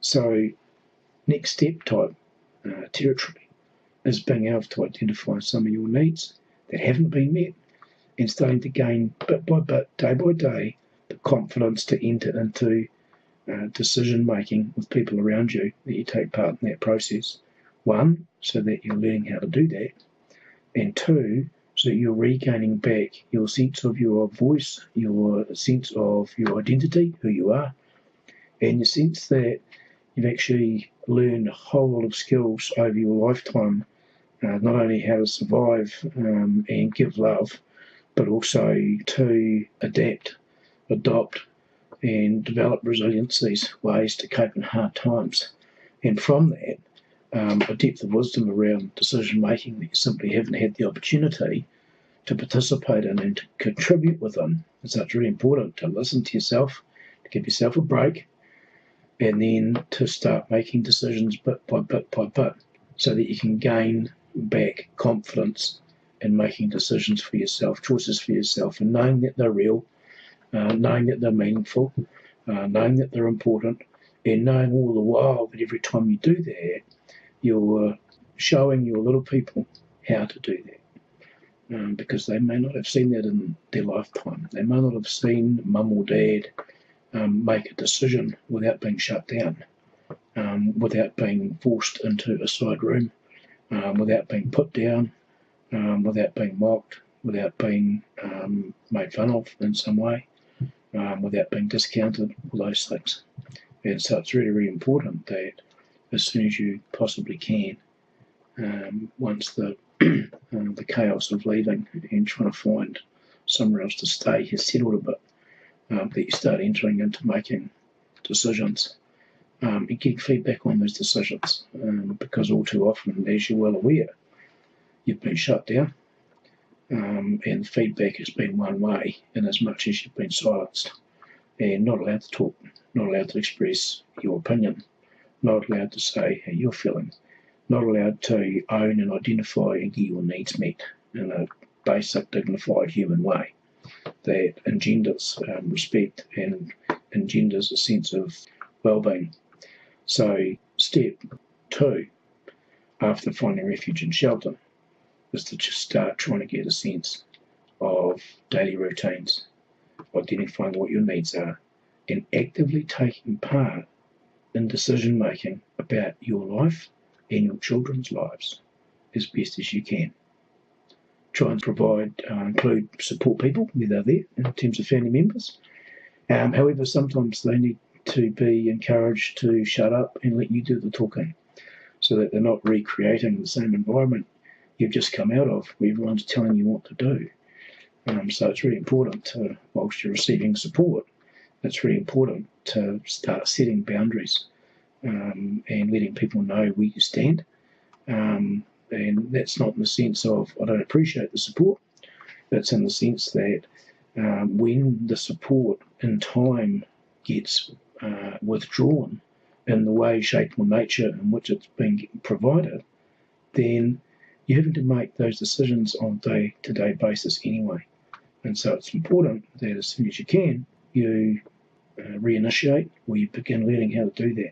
So next step type territory is being able to identify some of your needs that haven't been met and starting to gain bit by bit, day by day, the confidence to enter into decision making with people around you, that you take part in that process. One, so that you're learning how to do that, and two, so that you're regaining back your sense of your voice, your sense of your identity, who you are, and your sense that you've actually learned a whole lot of skills over your lifetime, not only how to survive and give love, but also to adapt, adopt, and develop resiliencies, ways to cope in hard times. And from that, a depth of wisdom around decision making that you simply haven't had the opportunity to participate in and to contribute within. And so it's really important to listen to yourself, to give yourself a break, and then to start making decisions bit by bit by bit, so that you can gain back confidence in making decisions for yourself, choices for yourself, and knowing that they're real, knowing that they're meaningful, knowing that they're important, and knowing all the while that every time you do that, you're showing your little people how to do that. Because they may not have seen that in their lifetime. They may not have seen mum or dad make a decision without being shut down, without being forced into a side room, without being put down, without being mocked, without being made fun of in some way, without being discounted, all those things. And so it's really, really important that as soon as you possibly can, once the chaos of leaving and trying to find somewhere else to stay has settled a bit, that you start entering into making decisions and getting feedback on those decisions, because all too often, as you're well aware, you've been shut down, and feedback has been one way in as much as you've been silenced and not allowed to talk, not allowed to express your opinion, not allowed to say how you're feeling, not allowed to own and identify and get your needs met in a basic, dignified human way that engenders respect and engenders a sense of well-being. So step 2, after finding refuge and shelter, is to just start trying to get a sense of daily routines, identifying what your needs are, and actively taking part in decision making about your life and your children's lives as best as you can. Try and provide, include support people where they're there in terms of family members. However, sometimes they need to be encouraged to shut up and let you do the talking, so that they're not recreating the same environment you've just come out of, where everyone's telling you what to do. So it's really important to, whilst you're receiving support, it's really important to start setting boundaries and letting people know where you stand. And that's not in the sense of, I don't appreciate the support. That's in the sense that when the support in time gets withdrawn in the way, shape or nature in which it's being provided, then you're having to make those decisions on a day-to-day basis anyway. And so it's important that as soon as you can, you reinitiate, or you begin learning how to do that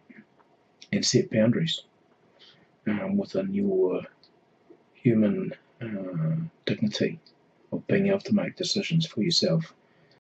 and set boundaries within your human dignity of being able to make decisions for yourself.